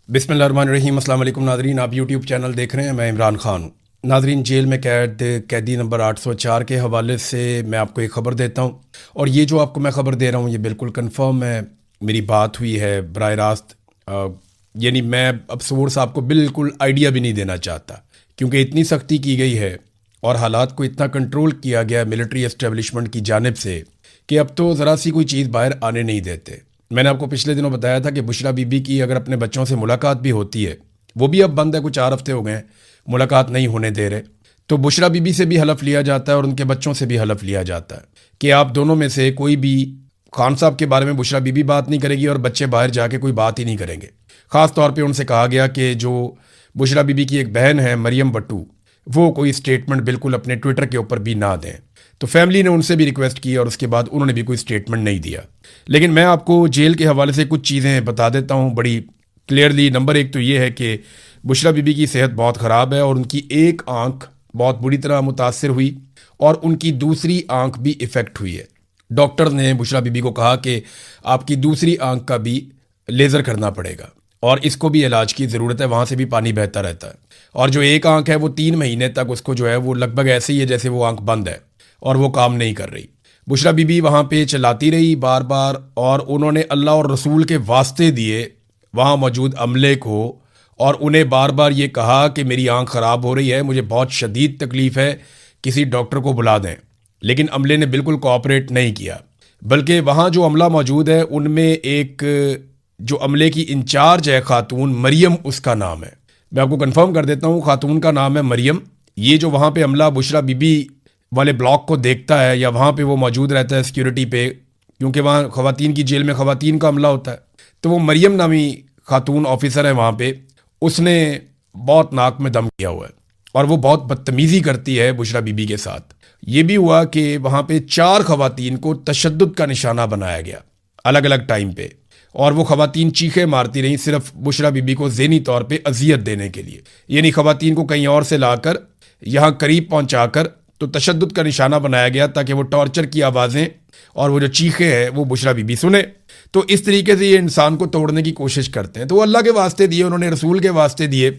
बिस्मिल्लाहिर्रहमानिर्रहीम। अस्सलाम वालेकुम नाज़रीन, आप यूट्यूब चैनल देख रहे हैं। मैं इमरान खान हूँ। नाज़रीन, जेल में कैदी नंबर 804 के हवाले से मैं आपको एक ख़बर देता हूँ, और ये जो आपको मैं ख़बर दे रहा हूँ ये बिल्कुल कंफर्म है, मेरी बात हुई है बराह रास्त। यानी मैं अब सोर्स आपको बिल्कुल आइडिया भी नहीं देना चाहता, क्योंकि इतनी सख्ती की गई है और हालात को इतना कंट्रोल किया गया मिलिट्री एस्टेब्लिशमेंट की जानिब से कि अब तो ज़रा सी कोई चीज़ बाहर आने नहीं देते। मैंने आपको पिछले दिनों बताया था कि बुशरा बीबी की अगर अपने बच्चों से मुलाकात भी होती है, वो भी अब बंद है, कुछ 4 हफ्ते हो गए हैं मुलाकात नहीं होने दे रहे, तो बुशरा बीबी से भी हलफ लिया जाता है और उनके बच्चों से भी हलफ लिया जाता है कि आप दोनों में से कोई भी खान साहब के बारे में बुशरा बीबी बात नहीं करेगी और बच्चे बाहर जाके कोई बात ही नहीं करेंगे। ख़ास तौर पे उनसे कहा गया कि जो बुशरा बीबी की एक बहन है मरियम बट्टू, वो कोई स्टेटमेंट बिल्कुल अपने ट्विटर के ऊपर भी ना दें। तो फैमिली ने उनसे भी रिक्वेस्ट की और उसके बाद उन्होंने भी कोई स्टेटमेंट नहीं दिया। लेकिन मैं आपको जेल के हवाले से कुछ चीज़ें बता देता हूँ बड़ी क्लियरली। नंबर 1 तो ये है कि बुशरा बीबी की सेहत बहुत ख़राब है और उनकी एक आंख बहुत बुरी तरह मुतासर हुई और उनकी दूसरी आंख भी इफ़ेक्ट हुई है। डॉक्टर ने बुशरा बीबी को कहा कि आपकी दूसरी आंख का भी लेज़र करना पड़ेगा और इसको भी इलाज की ज़रूरत है, वहाँ से भी पानी बहता रहता है। और जो एक आंख है वो 3 महीने तक उसको जो है वो लगभग ऐसे ही है जैसे वो आंख बंद है और वो काम नहीं कर रही। बुशरा बीबी वहाँ पे चिल्लाती रही बार बार, और उन्होंने अल्लाह और रसूल के वास्ते दिए वहाँ मौजूद अमले को, और उन्हें बार बार ये कहा कि मेरी आंख ख़राब हो रही है, मुझे बहुत शदीद तकलीफ़ है, किसी डॉक्टर को बुला दें। लेकिन अमले ने बिल्कुल कोऑपरेट नहीं किया, बल्कि वहाँ जो अमला मौजूद है उनमें एक जो अमले की इंचार्ज है खातून, मरियम उसका नाम है। मैं आपको कंफर्म कर देता हूँ, खातून का नाम है मरियम। ये जो वहाँ पे अमला बुशरा बीबी वाले ब्लॉक को देखता है या वहाँ पे वो मौजूद रहता है सिक्योरिटी पे, क्योंकि वहाँ ख़वातीन की जेल में ख़वातीन का अमला होता है, तो वो मरियम नामी खातून ऑफिसर है वहाँ पे, उसने बहुत नाक में दम किया हुआ है और वो बहुत बदतमीज़ी करती है बुशरा बीबी के साथ। ये भी हुआ कि वहाँ पे 4 ख़वातीन को तशद्दुद का निशाना बनाया गया अलग अलग टाइम पे, और वो ख़वातीन चीखें मारती रहीं सिर्फ बुशरा बीबी को ज़हनी तौर पे अजियत देने के लिए। यानी ख़वातीन को कहीं और से लाकर यहाँ करीब पहुँचाकर तो तशद्दुद का निशाना बनाया गया ताकि वो टॉर्चर की आवाज़ें और वो जो चीखें हैं वो बुशरा बीबी सुने। तो इस तरीके से ये इंसान को तोड़ने की कोशिश करते हैं। तो वो अल्लाह के वास्ते दिए, उन्होंने रसूल के वास्ते दिए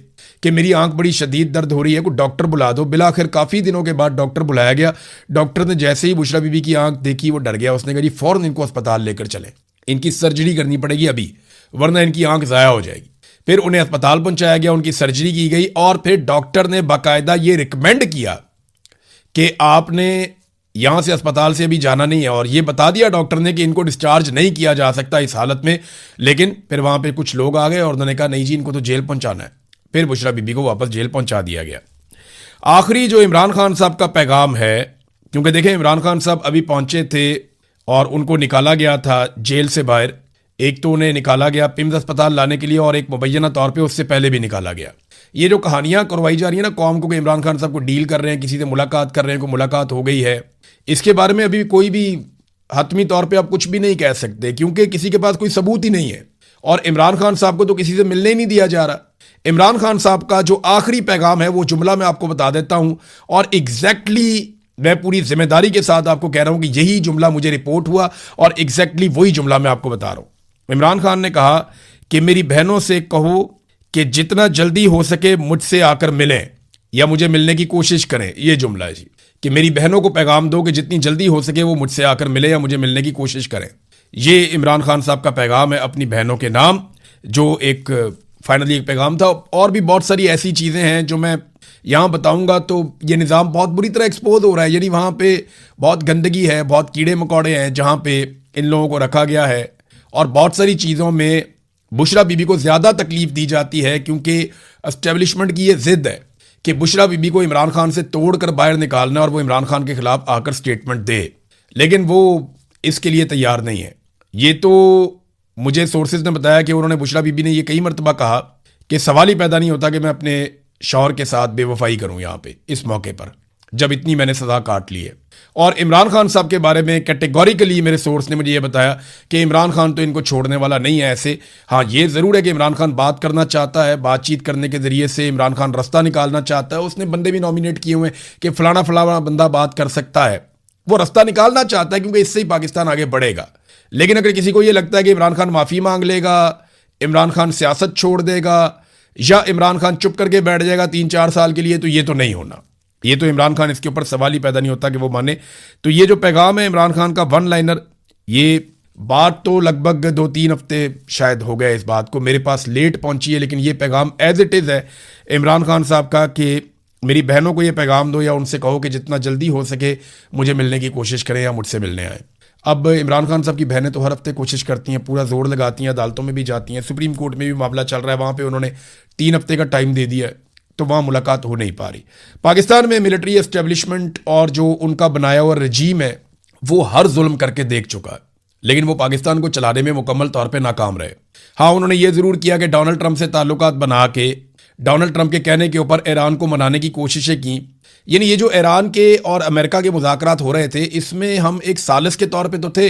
कि मेरी आंख बड़ी शदीद दर्द हो रही है, कोई डॉक्टर बुला दो। बिल आखिर काफ़ी दिनों के बाद डॉक्टर बुलाया गया। डॉक्टर ने जैसे ही बुशरा बीबी की आंख देखी वो डर गया। उसने कहा जी फ़ौरन इनको अस्पताल लेकर चलें, इनकी सर्जरी करनी पड़ेगी अभी, वरना इनकी आंख ज़ाया हो जाएगी। फिर उन्हें अस्पताल पहुँचाया गया, उनकी सर्जरी की गई और फिर डॉक्टर ने बाकायदा ये रिकमेंड किया कि आपने यहाँ से अस्पताल से अभी जाना नहीं है, और ये बता दिया डॉक्टर ने कि इनको डिस्चार्ज नहीं किया जा सकता इस हालत में। लेकिन फिर वहाँ पे कुछ लोग आ गए और उन्होंने कहा नहीं जी इनको तो जेल पहुँचाना है। फिर बुशरा बीबी को वापस जेल पहुँचा दिया गया। आखिरी जो इमरान खान साहब का पैगाम है, क्योंकि देखें इमरान खान साहब अभी पहुँचे थे और उनको निकाला गया था जेल से बाहर। एक तो उन्हें निकाला गया पिम्स अस्पताल लाने के लिए और एक मुबैना तौर पे उससे पहले भी निकाला गया। ये जो कहानियाँ करवाई जा रही है ना कौम को कि इमरान खान साहब को डील कर रहे हैं, किसी से मुलाकात कर रहे हैं, को मुलाकात हो गई है, इसके बारे में अभी कोई भी हतमी तौर पे आप कुछ भी नहीं कह सकते, क्योंकि किसी के पास कोई सबूत ही नहीं है। और इमरान खान साहब को तो किसी से मिलने ही नहीं दिया जा रहा। इमरान खान साहब का जो आखिरी पैगाम है वो जुमला मैं आपको बता देता हूँ, और एग्जैक्टली मैं पूरी जिम्मेदारी के साथ आपको कह रहा हूँ कि यही जुमला मुझे रिपोर्ट हुआ और एग्जैक्टली वही जुमला मैं आपको बता रहा हूँ। इमरान खान ने कहा कि मेरी बहनों से कहो कि जितना जल्दी हो सके मुझसे आकर मिलें या मुझे मिलने की कोशिश करें। ये जुमला है जी, कि मेरी बहनों को पैगाम दो कि जितनी जल्दी हो सके वो मुझसे आकर मिले या मुझे मिलने की कोशिश करें। ये इमरान खान साहब का पैगाम है अपनी बहनों के नाम, जो एक फाइनली एक पैगाम था। और भी बहुत सारी ऐसी चीज़ें हैं जो मैं यहाँ बताऊँगा तो ये निज़ाम बहुत बुरी तरह एक्सपोज हो रहा है। यानी वहाँ पे बहुत गंदगी है, बहुत कीड़े मकोड़े हैं जहाँ पे इन लोगों को रखा गया है, और बहुत सारी चीज़ों में बुशरा बीबी को ज़्यादा तकलीफ दी जाती है, क्योंकि एस्टेब्लिशमेंट की ये ज़िद है कि बुशरा बीबी को इमरान खान से तोड़कर बाहर निकालना और वो इमरान खान के खिलाफ आकर स्टेटमेंट दे, लेकिन वो इसके लिए तैयार नहीं है। ये तो मुझे सोर्सेज ने बताया कि उन्होंने बुशरा बीबी ने ये कई मरतबा कहा कि सवाल ही पैदा नहीं होता कि मैं अपने शौहर के साथ बेवफाई करूं यहाँ पे इस मौके पर, जब इतनी मैंने सज़ा काट ली है। और इमरान खान साहब के बारे में कैटेगोरिकली मेरे सोर्स ने मुझे ये बताया कि इमरान खान तो इनको छोड़ने वाला नहीं है ऐसे। हाँ, ये ज़रूर है कि इमरान खान बात करना चाहता है, बातचीत करने के ज़रिए से इमरान खान रास्ता निकालना चाहता है। उसने बंदे भी नॉमिनेट किए हुए हैं कि फलाना फलाना बंदा बात कर सकता है, वो रास्ता निकालना चाहता है क्योंकि इससे ही पाकिस्तान आगे बढ़ेगा। लेकिन अगर किसी को ये लगता है कि इमरान खान माफ़ी मांग लेगा, इमरान खान सियासत छोड़ देगा या इमरान खान चुप करके बैठ जाएगा 3-4 साल के लिए, तो ये तो नहीं होना। ये तो इमरान खान, इसके ऊपर सवाल ही पैदा नहीं होता कि वो माने। तो ये जो पैगाम है इमरान खान का वन लाइनर, ये बात तो लगभग 2-3 हफ्ते शायद हो गए इस बात को, मेरे पास लेट पहुंची है, लेकिन ये पैगाम एज इट इज़ है इमरान खान साहब का कि मेरी बहनों को ये पैगाम दो या उनसे कहो कि जितना जल्दी हो सके मुझे मिलने की कोशिश करें या मुझसे मिलने आए। अब इमरान खान साहब की बहनें तो हर हफ्ते कोशिश करती हैं, पूरा जोर लगाती हैं, अदालतों में भी जाती हैं, सुप्रीम कोर्ट में भी मामला चल रहा है, वहाँ पे उन्होंने 3 हफ्ते का टाइम दे दिया है, तो वहाँ मुलाकात हो नहीं पा रही। पाकिस्तान में मिलिट्री एस्टेब्लिशमेंट और जो उनका बनाया हुआ रजीम है वो हर जुल्म करके देख चुका है, लेकिन वो पाकिस्तान को चलाने में मुकम्मल तौर पर नाकाम रहे। हाँ, उन्होंने ये ज़रूर किया कि डोनाल्ड ट्रंप से ताल्लुकात बना के डोनाल्ड ट्रंप के कहने के ऊपर ईरान को मनाने की कोशिशें की। यानी ये जो ईरान के और अमेरिका के मुज़ाकरात हो रहे थे, इसमें हम एक सालिस के तौर पे तो थे,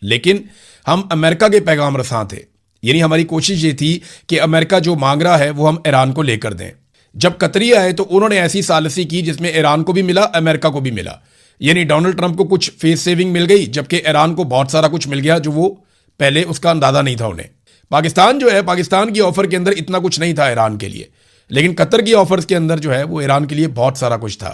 लेकिन हम अमेरिका के पैगाम रसां थे। यानी हमारी कोशिश ये थी कि अमेरिका जो मांग रहा है वो हम ईरान को लेकर दें। जब कतरी आए तो उन्होंने ऐसी सालिसी की जिसमें ईरान को भी मिला, अमेरिका को भी मिला। यानी डोनाल्ड ट्रंप को कुछ फेस सेविंग मिल गई, जबकि ईरान को बहुत सारा कुछ मिल गया जो वो पहले उसका अंदाज़ा नहीं था उन्हें। पाकिस्तान जो है, पाकिस्तान की ऑफर के अंदर इतना कुछ नहीं था ईरान के लिए, लेकिन कतर की ऑफर्स के अंदर जो है वो ईरान के लिए बहुत सारा कुछ था।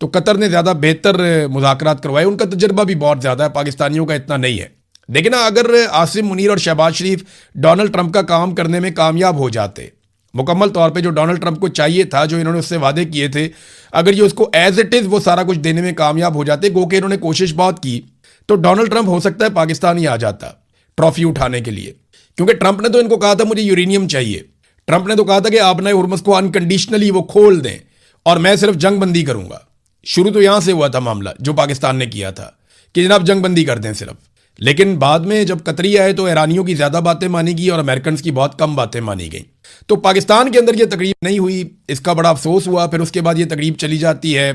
तो कतर ने ज़्यादा बेहतर मुज़ाकरात करवाए, उनका तजर्बा भी बहुत ज़्यादा है, पाकिस्तानियों का इतना नहीं है। देखिए ना, अगर आसिम मुनीर और शहबाज शरीफ डोनाल्ड ट्रंप का काम करने में कामयाब हो जाते, मुकम्मल तौर पे जो डोनाल्ड ट्रंप को चाहिए था, जो इन्होंने उससे वादे किए थे, अगर ये उसको एज इट इज़ वो सारा कुछ देने में कामयाब हो जाते, गो के इन्होंने कोशिश बहुत की, तो डोनाल्ड ट्रंप हो सकता है पाकिस्तान ही आ जाता ट्रॉफी उठाने के लिए। क्योंकि ट्रंप ने तो इनको कहा था मुझे यूरेनियम चाहिए, ट्रंप ने तो कहा था कि आप नए हुर्मुज़ को अनकंडीशनली वो खोल दें और मैं सिर्फ जंगबंदी करूंगा। शुरू तो यहां से हुआ था मामला, जो पाकिस्तान ने किया था कि जनाब जंगबंदी कर दें सिर्फ। लेकिन बाद में जब कतरी आए तो ईरानियों की ज़्यादा बातें मानी गई और अमेरिकन की बहुत कम बातें मानी गई। तो पाकिस्तान के अंदर ये तकरीब नहीं हुई, इसका बड़ा अफसोस हुआ। फिर उसके बाद ये तकरीब चली जाती है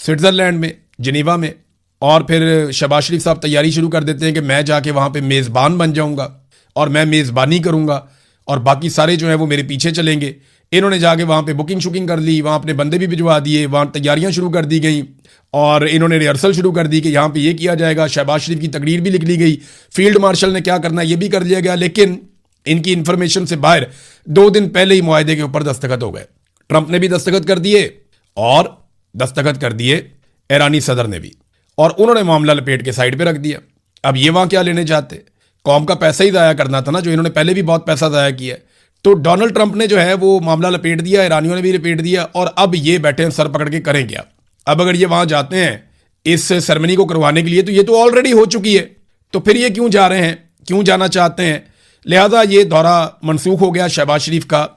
स्विट्ज़रलैंड में, जिनेवा में, और फिर शहबाज शरीफ साहब तैयारी शुरू कर देते हैं कि मैं जाके वहाँ पर मेज़बान बन जाऊँगा और मैं मेज़बानी करूँगा और बाकी सारे जो हैं वो मेरे पीछे चलेंगे। इन्होंने जाके वहाँ पे बुकिंग शुकिंग कर ली, वहाँ अपने बंदे भी भिजवा दिए, वहाँ तैयारियाँ शुरू कर दी गई और इन्होंने रिहर्सल शुरू कर दी कि यहाँ पे ये किया जाएगा। शहबाज शरीफ की तकरीर भी लिख ली गई, फील्ड मार्शल ने क्या करना है ये भी कर लिया गया। लेकिन इनकी इन्फॉर्मेशन से बाहर 2 दिन पहले ही मुआहदे के ऊपर दस्तखत हो गए। ट्रंप ने भी दस्तखत कर दिए और दस्तखत कर दिए ईरानी सदर ने भी, और उन्होंने मामला लपेट के साइड पर रख दिया। अब ये वहाँ क्या लेने चाहते, कौम का पैसा ही ज़ाया करना था ना, जो इन्होंने पहले भी बहुत पैसा ज़ाया किया। तो डोनाल्ड ट्रंप ने जो है वो मामला लपेट दिया, ईरानियों ने भी लपेट दिया, और अब ये बैठे हैं सर पकड़ के करें क्या। अब अगर ये वहाँ जाते हैं इस सेरेमनी को करवाने के लिए, तो ये तो ऑलरेडी हो चुकी है, तो फिर ये क्यों जा रहे हैं, क्यों जाना चाहते हैं। लिहाजा ये दौरा मनसूख हो गया शहबाज शरीफ का,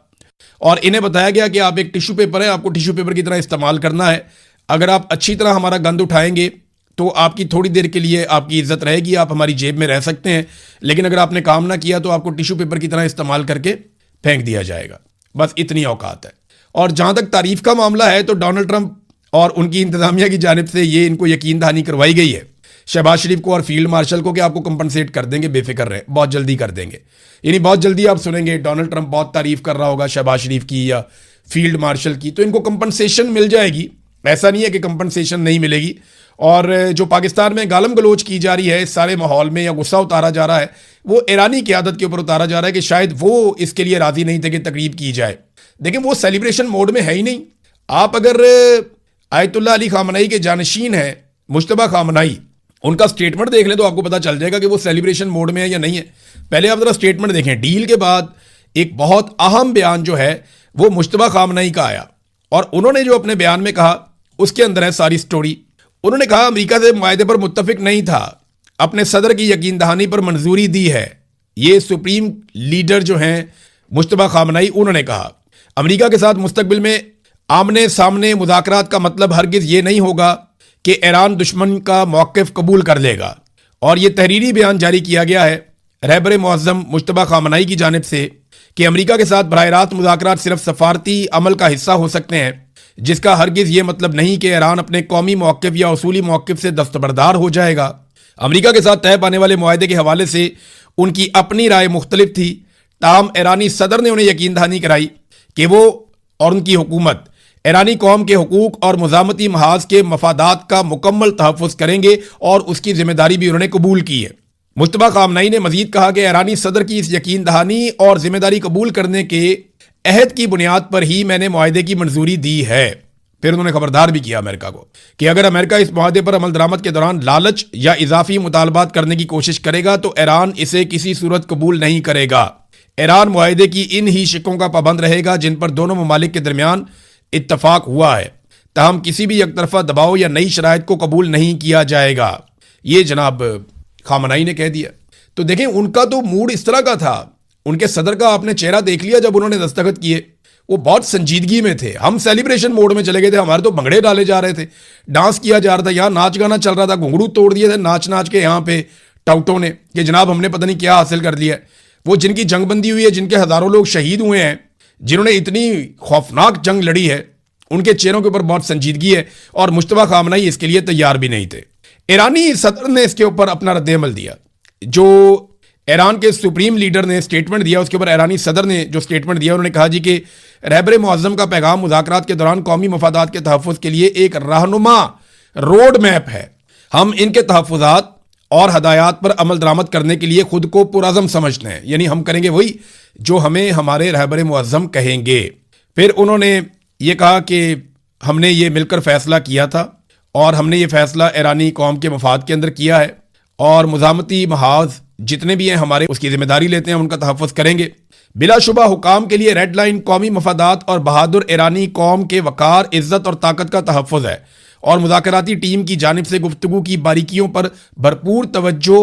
और इन्हें बताया गया कि आप एक टिश्यू पेपर है, आपको टिश्यू पेपर की तरह इस्तेमाल करना है। अगर आप अच्छी तरह हमारा गंद उठाएंगे तो आपकी थोड़ी देर के लिए आपकी इज्जत रहेगी, आप हमारी जेब में रह सकते हैं, लेकिन अगर आपने काम ना किया तो आपको टिश्यू पेपर की तरह इस्तेमाल करके फेंक दिया जाएगा। बस इतनी औकात है। और जहां तक तारीफ का मामला है तो डोनाल्ड ट्रंप और उनकी इंतजामिया की जानिब से ये इनको यकीन दहानी करवाई गई है शहबाज शरीफ को और फील्ड मार्शल को कि आपको कंपनसेट कर देंगे, बेफिक्र रहे, बहुत जल्दी कर देंगे। यानी बहुत जल्दी आप सुनेंगे डोनाल्ड ट्रंप बहुत तारीफ कर रहा होगा शहबाज शरीफ की या फील्ड मार्शल की, तो इनको कंपनसेशन मिल जाएगी। ऐसा नहीं है कि कंपनसेशन नहीं मिलेगी। और जो पाकिस्तान में गालम गलोच की जा रही है इस सारे माहौल में, या गुस्सा उतारा जा रहा है, वो ईरानी क़यादत के ऊपर उतारा जा रहा है कि शायद वो इसके लिए राजी नहीं थे कि तकरीब की जाए। देखिए वो सेलिब्रेशन मोड में है ही नहीं। आप अगर आयतुल्लाह अली खामनई के जानशीन हैं मुश्तबा खामनई, उनका स्टेटमेंट देख लें तो आपको पता चल जाएगा कि वो सेलिब्रेशन मोड में है या नहीं है। पहले आप जरा स्टेटमेंट देखें। डील के बाद एक बहुत अहम बयान जो है वो मुश्तबा खामनई का आया, और उन्होंने जो अपने बयान में कहा उसके अंदर है सारी स्टोरी। उन्होंने कहा अमेरिका से मुआहदे पर मुत्तफिक नहीं था, अपने सदर की यकीन दहानी पर मंजूरी दी है। ये सुप्रीम लीडर जो हैं मुश्तबा खामनई, उन्होंने कहा अमेरिका के साथ मुस्तकबिल में आमने सामने मुज़ाकरात का मतलब हरगिज़ ये नहीं होगा कि ईरान दुश्मन का मौक़िफ़ कबूल कर लेगा। और ये तहरीरी बयान जारी किया गया है रहबर मुअज़्ज़म मुश्तबा खामनई की जानिब से कि अमेरिका के साथ बराह रास्त मुज़ाकरात सिर्फ सफारती अमल का हिस्सा हो सकते हैं, जिसका हरगिज़ ये मतलब नहीं कि ईरान अपने कौमी मौक़िफ़ या उसूली मौक़िफ़ से दस्तबरदार हो जाएगा। अमेरिका के साथ तय पाने वाले मुआहदे के हवाले से उनकी अपनी राय मुख्तलिफ थी, ताहम ईरानी सदर ने उन्हें यकीन दहानी कराई कि वो और उनकी हुकूमत ईरानी कौम के हुकूक और मुज़ामती महाज के मफादात का मुकम्मल तहफ़्फ़ुज़ करेंगे, और उसकी जिम्मेदारी भी उन्होंने कबूल की है। मुस्तफा खामनई ने मजीद कहा कि ईरानी सदर की इस यकीन दहानी और जिम्मेदारी कबूल करने के अहद की बुनियाद पर ही मैंने मुआहदे की मंजूरी दी है। फिर उन्होंने खबरदार भी किया अमेरिका को कि अगर अमेरिका इस मुआहदे पर अमल दरामद के दौरान लालच या इजाफी मुतालबात करने की कोशिश करेगा तो ईरान इसे किसी सूरत कबूल नहीं करेगा। ईरान मुआहदे की इन ही शिकों का पाबंद रहेगा जिन पर दोनों ममालिक के दरमियान इत्तफाक हुआ है, ताहम किसी भी एक तरफा दबाव या नई शराइत को कबूल नहीं किया जाएगा। ये जनाब खामनई ने कह दिया। तो देखें, उनका तो मूड इस तरह का था, उनके सदर का आपने चेहरा देख लिया जब उन्होंने दस्तखत किए, वो बहुत संजीदगी में थे। हम सेलिब्रेशन मोड में चले गए थे, हमारे तो भंगड़े डाले जा रहे थे, डांस किया जा रहा था, यहाँ नाच गाना चल रहा था, घुंघरू तोड़ दिए थे नाच नाच के यहाँ पे टाउटों ने कि जनाब हमने पता नहीं क्या हासिल कर लिया। वो जिनकी जंगबंदी हुई है, जिनके हजारों लोग शहीद हुए हैं, जिन्होंने इतनी खौफनाक जंग लड़ी है, उनके चेहरों के ऊपर बहुत संजीदगी है और मुस्तफा खामनई इसके लिए तैयार भी नहीं थे। ईरानी सदर ने इसके ऊपर अपना रद्द-ए-अमल दिया। जो ईरान के सुप्रीम लीडर ने स्टेटमेंट दिया, उसके ऊपर ईरानी सदर ने जो स्टेटमेंट दिया, उन्होंने कहा जी कि रहबर मुअज़्ज़म का पैगाम मुज़ाकरात के दौरान कौमी मफादात के तहफ़्फ़ुज़ के लिए एक रहनुमा रोड मैप है। हम इनके तहफ़्फ़ुज़ात और हदायत पर अमल दरामद करने के लिए खुद को पुरअज़म समझते हैं, यानी हम करेंगे वही जो हमें हमारे रहबर मुअज़्ज़म कहेंगे। फिर उन्होंने ये कहा कि हमने ये मिलकर फैसला किया था और हमने ये फैसला ईरानी कौम के मफाद के अंदर किया है और मुज़ामती महाज जितने भी हैं हमारे उसकी जिम्मेदारी लेते हैं, उनका तहफ़्फ़ुज़ करेंगे। बिलाशुबा हुकाम के लिए रेड लाइन कौमी मफादात और बहादुर ईरानी कौम के वकार, इज्जत और ताकत का तहफ़्फ़ुज़ है और मुज़ाकराती टीम की जानिब से गुफ्तगू की बारीकियों पर भरपूर तवज्जो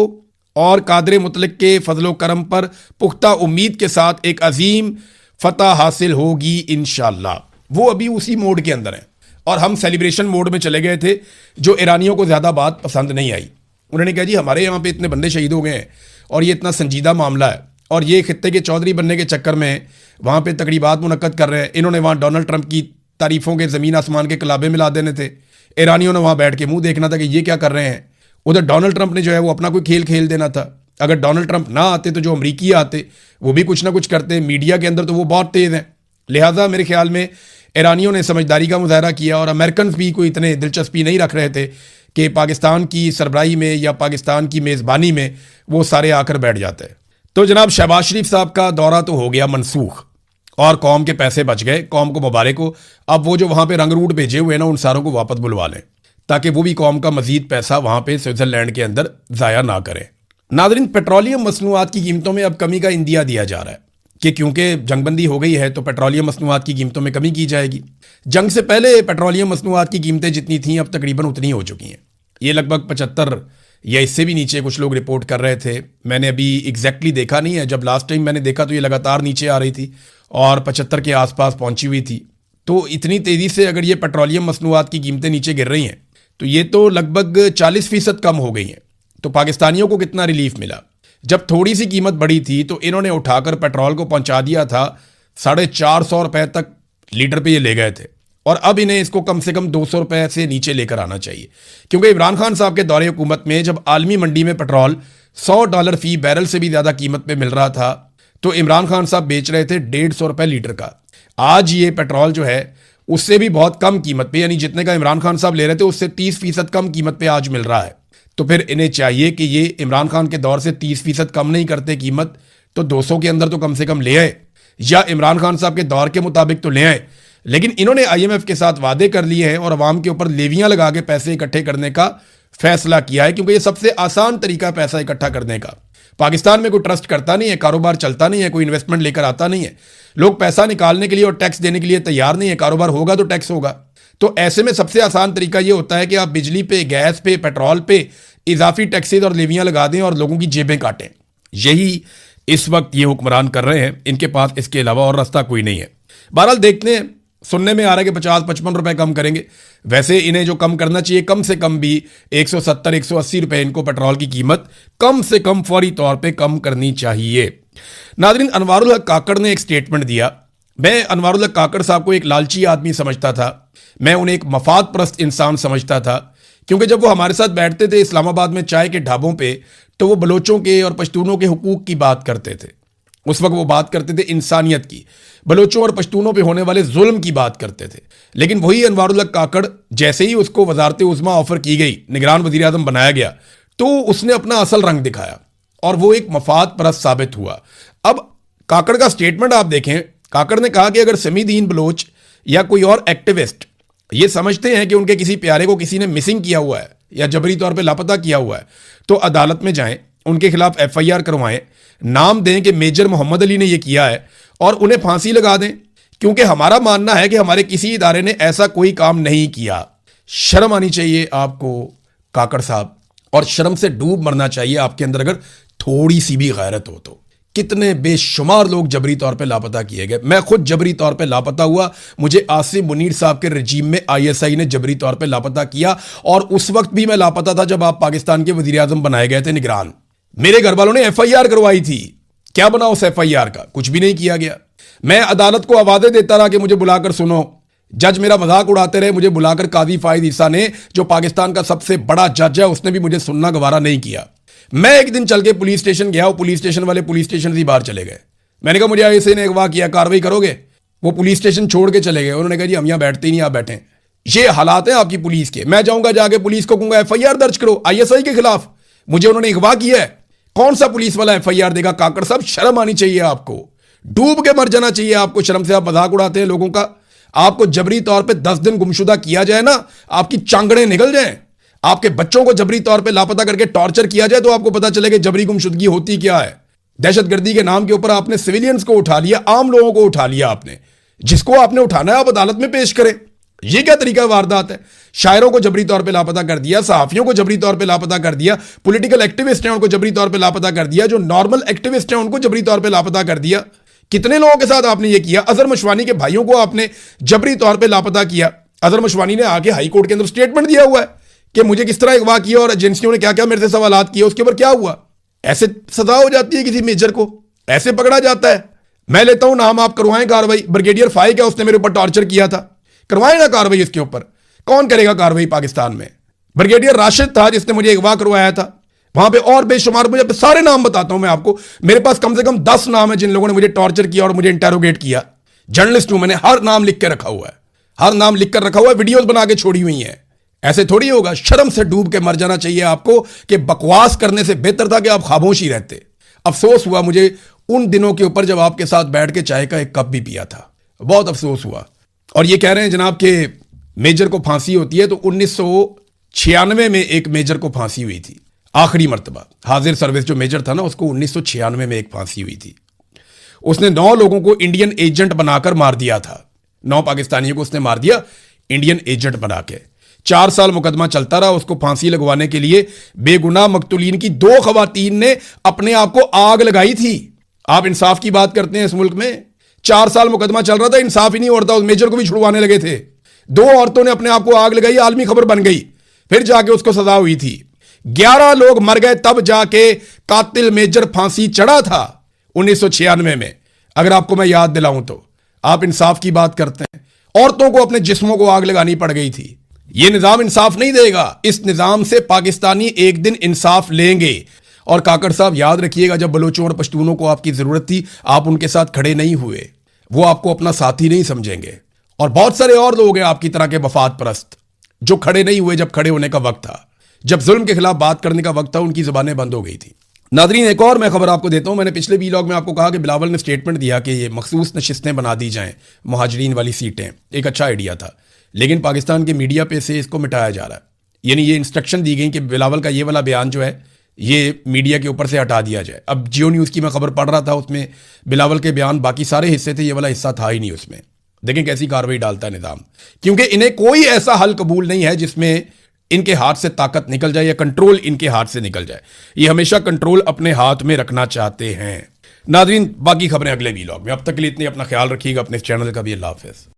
और कादर मुतलक के फजलो करम पर पुख्ता उम्मीद के साथ एक अजीम फतह हासिल होगी इंशाअल्लाह। वो अभी उसी मोड के अंदर हैं और हम सेलिब्रेशन मोड में चले गए थे, जो ईरानियों को ज़्यादा बात पसंद नहीं आई। उन्होंने कहा जी हमारे यहाँ पे इतने बंदे शहीद हो गए हैं और ये इतना संजीदा मामला है और ये खित्ते के चौधरी बनने के चक्कर में वहाँ पे तकरीबात मुनक्कद कर रहे हैं। इन्होंने वहाँ डोनाल्ड ट्रंप की तारीफ़ों के ज़मीन आसमान के कलाबे मिला देने थे। ईरानियों ने वहाँ बैठ के मुंह देखना था कि ये क्या कर रहे हैं। उधर डोनाल्ड ट्रंप ने जो है वो अपना कोई खेल खेल देना था। अगर डोनाल्ड ट्रंप ना आते तो जो अमरीकी आते वो भी कुछ ना कुछ करते। मीडिया के अंदर तो वो बहुत तेज़ हैं, लिहाजा मेरे ख्याल में ईरानियों ने समझदारी का मुजाहरा किया और अमेरिकन भी कोई इतने दिलचस्पी नहीं रख रहे थे कि पाकिस्तान की सरबराही में या पाकिस्तान की मेज़बानी में वो सारे आकर बैठ जाते हैं। तो जनाब शहबाज शरीफ साहब का दौरा तो हो गया मनसूख और कौम के पैसे बच गए, कौम को मुबारक हो। अब वो जो वहाँ पे रंग रूट भेजे हुए ना, उन सारों को वापस बुलवा लें ताकि वो भी कौम का मजीद पैसा वहाँ पे स्विट्ज़रलैंड के अंदर ज़ाया ना करें। नाज़रीन, पेट्रोलियम मसनूआत की कीमतों में अब कमी का इंदिया दिया जा रहा है कि क्योंकि जंगबंदी हो गई है तो पेट्रोलियम मसनूआत की कीमतों में कमी की जाएगी। जंग से पहले पेट्रोलियम मसनूआत की कीमतें जितनी थीं अब तकरीबन उतनी हो चुकी हैं। ये लगभग 75 या इससे भी नीचे कुछ लोग रिपोर्ट कर रहे थे। मैंने अभी एग्जैक्टली देखा नहीं है, जब लास्ट टाइम मैंने देखा तो ये लगातार नीचे आ रही थी और 75 के आसपास पहुंची हुई थी। तो इतनी तेज़ी से अगर ये पेट्रोलियम मसनूआत की कीमतें नीचे गिर रही हैं तो ये तो लगभग 40% कम हो गई हैं। तो पाकिस्तानियों को कितना रिलीफ मिला। जब थोड़ी सी कीमत बढ़ी थी तो इन्होंने उठाकर पेट्रोल को पहुंचा दिया था 450 रुपए तक लीटर पे ये ले गए थे और अब इन्हें इसको कम से कम 200 रुपए से नीचे लेकर आना चाहिए, क्योंकि इमरान खान साहब के दौरे हुकूमत में जब आलमी मंडी में पेट्रोल $100 फी बैरल से भी ज़्यादा कीमत पे मिल रहा था तो इमरान खान साहब बेच रहे थे 150 रुपए लीटर का। आज ये पेट्रोल जो है उससे भी बहुत कम कीमत पे, यानी जितने का इमरान खान साहब ले रहे थे उससे 30% कम कीमत पे आज मिल रहा है। तो फिर इन्हें चाहिए कि ये इमरान खान के दौर से 30% कम नहीं करते कीमत, तो 200 के अंदर तो कम से कम ले आए, या इमरान खान साहब के दौर के मुताबिक तो ले आए। लेकिन इन्होंने IMF के साथ वादे कर लिए हैं और अवाम के ऊपर लेवियां लगा के पैसे इकट्ठे करने का फैसला किया है, क्योंकि ये सबसे आसान तरीका पैसा इकट्ठा करने का। पाकिस्तान में कोई ट्रस्ट करता नहीं है, कारोबार चलता नहीं है, कोई इन्वेस्टमेंट लेकर आता नहीं है, लोग पैसा निकालने के लिए और टैक्स देने के लिए तैयार नहीं है। कारोबार होगा तो टैक्स होगा। तो ऐसे में सबसे आसान तरीका ये होता है कि आप बिजली पे, गैस पे, पेट्रोल पे इजाफी टैक्सेज और लेवियां लगा दें और लोगों की जेबें काटें। यही इस वक्त ये हुक्मरान कर रहे हैं, इनके पास इसके अलावा और रास्ता कोई नहीं है। बहरहाल देखते हैं, सुनने में आ रहा है कि 50-55 रुपए कम करेंगे। वैसे इन्हें जो कम करना चाहिए कम से कम भी 170-180 रुपए इनको पेट्रोल की कीमत कम से कम फौरी तौर पे कम करनी चाहिए। नाज़रीन, अनवारुल हक काकड़ ने एक स्टेटमेंट दिया। मैं अनवारुल हक काकड़ साहब को एक लालची आदमी समझता था, मैं उन्हें एक मफाद परस्त इंसान समझता था, क्योंकि जब वो हमारे साथ बैठते थे इस्लामाबाद में चाय के ढाबों पे तो वो बलोचों के और पश्तूनों के हुकूक की बात करते थे। उस वक्त वो बात करते थे इंसानियत की, बलोचों और पश्तूनों पे होने वाले जुल्म की बात करते थे। लेकिन वही अनवारुल हक काकड़ जैसे ही उसको वजारत उज़्मा ऑफर की गई, निगरान वज़ीर आज़म बनाया गया, तो उसने अपना असल रंग दिखाया और वो एक मफाद परस्त साबित हुआ। अब काकड़ का स्टेटमेंट आप देखें, काकड़ ने कहा कि अगर समीदीन बलोच या कोई और एक्टिविस्ट ये समझते हैं कि उनके किसी प्यारे को किसी ने मिसिंग किया हुआ है या जबरी तौर पे लापता किया हुआ है तो अदालत में जाएं, उनके खिलाफ FIR करवाएं, नाम दें कि मेजर मोहम्मद अली ने ये किया है और उन्हें फांसी लगा दें, क्योंकि हमारा मानना है कि हमारे किसी इदारे ने ऐसा कोई काम नहीं किया। शर्म आनी चाहिए आपको काकड़ साहब, और शर्म से डूब मरना चाहिए आपके अंदर अगर थोड़ी सी भी गैरत हो तो। कितने बेशुमार लोग जबरी तौर पे लापता किए गए। मैं खुद जबरी तौर पे लापता हुआ, मुझे आसिम मुनीर साहब के रजीम में ISI ने जबरी तौर पे लापता किया, और उस वक्त भी मैं लापता था जब आप पाकिस्तान के वजीर आजम बनाए गए थे निगरान। मेरे घर वालों ने FIR करवाई थी। क्या बना उस FIR का? कुछ भी नहीं किया गया। मैं अदालत को आवाजें देता रहा कि मुझे बुलाकर सुनो। जज मेरा मजाक उड़ाते रहे, मुझे बुलाकर काजी फायद ईसा ने, जो पाकिस्तान का सबसे बड़ा जज है, उसने भी मुझे सुनना गवारा नहीं किया। मैं एक दिन चल के पुलिस स्टेशन गया, वो पुलिस स्टेशन वाले पुलिस स्टेशन से बाहर चले गए। मैंने कहा मुझे ऐसे ने अगवा किया, कार्रवाई करोगे? वो पुलिस स्टेशन छोड़ के चले गए। उन्होंने कहा जी हम यहाँ बैठते ही नहीं, आप बैठे। ये हालात हैं आपकी पुलिस के। मैं जाऊंगा जाके पुलिस को कहूंगा FIR दर्ज करो ISI के खिलाफ, मुझे उन्होंने अगवा किया है। कौन सा पुलिस वाला FIR देगा? काकड़ साहब शर्म आनी चाहिए आपको, डूब के मर जाना चाहिए आपको। शर्म से आप मजाक उड़ाते हैं लोगों का। आपको जबरी तौर पे 10 दिन गुमशुदा किया जाए ना, आपकी चांगड़ें निकल जाएं। आपके बच्चों को जबरी तौर पे लापता करके टॉर्चर किया जाए तो आपको पता चलेगा जबरी गुमशुदगी होती क्या है। दहशतगर्दी के नाम के ऊपर आपने सिविलियंस को उठा लिया, आम लोगों को उठा लिया आपने। जिसको आपने उठाना है आप अदालत में पेश करें। यह क्या तरीका वारदात है? शायरों को जबरी तौर पे लापता कर दिया, सहाफियों को जबरी तौर पे लापता कर दिया, पॉलिटिकल एक्टिविस्ट हैं उनको जबरी तौर पे लापता कर दिया, जो नॉर्मल एक्टिविस्ट हैं उनको जबरी तौर पे लापता कर दिया। कितने लोगों के साथ आपने ये किया? अजहर मशवानी के भाइयों को आपने जबरी तौर पे लापता किया। अजहर मशवानी ने आके हाई कोर्ट के अंदर स्टेटमेंट दिया हुआ है कि मुझे किस तरह अगवा किया और एजेंसियों ने क्या क्या मेरे से सवालात किए, उसके ऊपर क्या हुआ। ऐसे सजा हो जाती है किसी मेजर को? ऐसे पकड़ा जाता है? मैं लेता हूं नाम, आप करवाएं कार्रवाई। ब्रिगेडियर फाइक है, उसने मेरे ऊपर टॉर्चर किया था, करवाएं ना कार्रवाई इसके ऊपर। कौन करेगा कार्रवाई पाकिस्तान में? ब्रिगेडियर राशिद था जिसने मुझे अगवा करवाया था। वहां पे और बेशुमार, मुझे सारे नाम बताता हूं मैं आपको। मेरे पास कम से कम 10 नाम है जिन लोगों ने मुझे टॉर्चर किया और मुझे इंटेरोगेट किया। जर्नलिस्ट हूं, मैंने हर नाम लिख के रखा हुआ है, हर नाम लिख कर रखा हुआ है, वीडियोस बना के छोड़ी हुई है। ऐसे थोड़ी होगा। शर्म से डूब के मर जाना चाहिए आपको कि बकवास करने से बेहतर था कि आप खामोश ही रहते। अफसोस हुआ मुझे उन दिनों के ऊपर जब आपके साथ बैठ के चाय का एक कप भी पिया था, बहुत अफसोस हुआ। और ये कह रहे हैं जनाब के मेजर को फांसी होती है, तो 1996 में एक मेजर को फांसी हुई थी आखिरी मर्तबा। हाजिर सर्विस जो मेजर था ना, उसको 1996 में एक फांसी हुई थी। उसने 9 लोगों को इंडियन एजेंट बनाकर मार दिया था। 9 पाकिस्तानियों को उसने मार दिया इंडियन एजेंट बना के। 4 साल मुकदमा चलता रहा। उसको फांसी लगवाने के लिए बेगुनाह मकतूलीन की 2 खवातीन ने अपने आप को आग लगाई थी। आप इंसाफ की बात करते हैं इस मुल्क में? 4 साल मुकदमा चल रहा था, इंसाफ ही नहीं होता। उस मेजर को भी छुड़वाने लगे थे। 2 औरतों ने अपने आप को आग लगाई, आलमी खबर बन गई, फिर जाके उसको सजा हुई थी। 11 लोग मर गए, तब जाके कातिल मेजर फांसी चढ़ा था 1996 में। अगर आपको मैं याद दिलाऊं तो आप इंसाफ की बात करते हैं। औरतों को अपने जिस्मों को आग लगानी पड़ गई थी। यह निजाम इंसाफ नहीं देगा। इस निजाम से पाकिस्तानी एक दिन इंसाफ लेंगे। और काकड़ साहब याद रखिएगा, जब बलोचों और पश्तूनों को आपकी जरूरत थी, आप उनके साथ खड़े नहीं हुए। वो आपको अपना साथी नहीं समझेंगे। और बहुत सारे और लोग हैं आपकी तरह के वफाद परस्त जो खड़े नहीं हुए जब खड़े होने का वक्त था, जब जुल्म के खिलाफ बात करने का वक्त था, उनकी जुबानें बंद हो गई थी। नादरीन, एक और मैं खबर आपको देता हूं। मैंने पिछले वीलॉग में आपको कहा कि बिलावल ने स्टेटमेंट दिया कि ये मखसूस नशिस्तें बना दी जाएं, मुहाजिरीन वाली सीटें। एक अच्छा आइडिया था, लेकिन पाकिस्तान के मीडिया पे से इसको मिटाया जा रहा है। यानी ये इंस्ट्रक्शन दी गई कि बिलावल का ये वाला बयान जो है ये मीडिया के ऊपर से हटा दिया जाए। अब जियो न्यूज़ की मैं खबर पढ़ रहा था, उसमें बिलावल के बयान बाकी सारे हिस्से थे, ये वाला हिस्सा था ही नहीं उसमें। देखें कैसी कार्रवाई डालता है निज़ाम, क्योंकि इन्हें कोई ऐसा हल कबूल नहीं है जिसमें इनके हाथ से ताकत निकल जाए या कंट्रोल इनके हाथ से निकल जाए। ये हमेशा कंट्रोल अपने हाथ में रखना चाहते हैं। नादरीन, बाकी खबरें अगले वीलॉग में। अब तक के लिए इतने, अपना ख्याल रखिएगा, अपने चैनल का भी। अल्लाह हाफ़िज़।